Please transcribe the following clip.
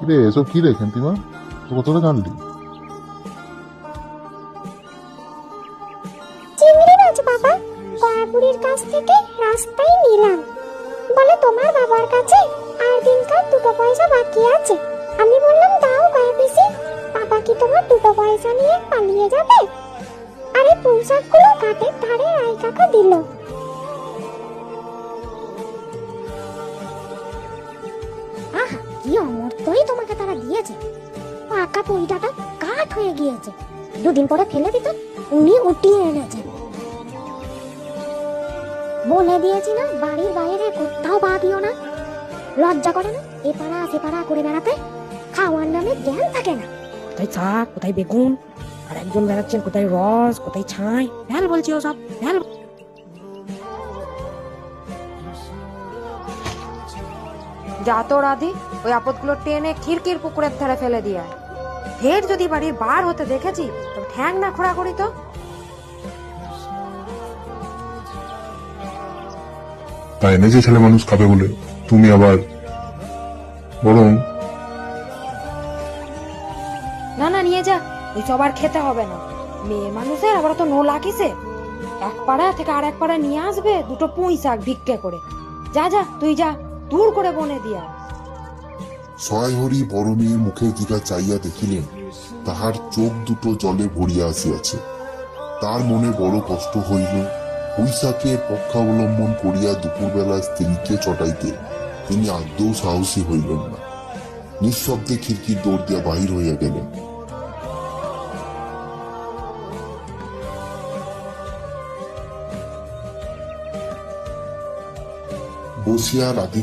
কিরে এসব কি রে খেন্তিমা, তো কতটা জানলি? চিংড়ি মাছ বাবা দয়াপুরীর কাছ থেকে রাস্তায় নিলাম। বলে তোমার বাবার কাছে আর দিনকার 2 পয়সা বাকি আছে। আমি বললাম দাও গয়া পিসি, বাবা কি তোমার 2 পয়সা নিয়ে পালিয়ে যাবে? আরে পোশাকগুলো ঘাটের ধারে রাই কাকা দিল। আহা কি অমর্তই তোমাকে তারা দিয়েছে। পাকা পইটাটা কাঠ হয়ে গিয়েছে, 2 দিন পরে ফেলে দিত, উনি উঠিয়ে এনেছেন। বলে দিয়েছি না বাড়ির বাইরে কোথাও পা দিও না। লজ্জা করে না এ পাড়া সে পাড়া করে বেড়াতে? খাওয়ার নামে জ্ঞান থাকে না। কোথায় শাক, কোথায় বেগুন, আর একজন বেড়াচ্ছেন কোথায় রস, কোথায় ছাই। ভ্যাল বলছি ও সব ভ্যাল। যা তো রাধি, ওই আপদগুলো টেনে খিড়কির পুকুরের ধারে ফেলে দিয়ে আয়। ফের যদি বাড়ির বার হতে দেখেছি তবে ঠ্যাং না খোঁড়া করি তো। তাই এনেছে ছেলে মানুষ খাবে বলে, তুমি আবার বরং না না নিয়ে যা, ওই সবার খেতে হবে না। মেয়ে মানুষের আবার তো নোলা কিসে? এক পাড়া থেকে আর এক পাড়া নিয়ে আসবে 2 পুঁই শাক ভিক্ষে করে। যা যা তুই যা, দূর করে বনে দিয়া। সহায় হরি বড় মেয়ের মুখের দিকে চাইয়া দেখিলেন তাহার চোখ দুটো জলে ভরিয়া আসিয়াছে। তার মনে বড় কষ্ট হইল। পৈশাকে পক্ষাবলম্বন করিয়া দুপুরবেলা স্ত্রীকে চটাইতে তিনি আদৌ সাহসী হইলেন না। নিঃশব্দে খিড়কির দৌড় দিয়া বাহির হইয়া গেলেন। বসিয়া রাধি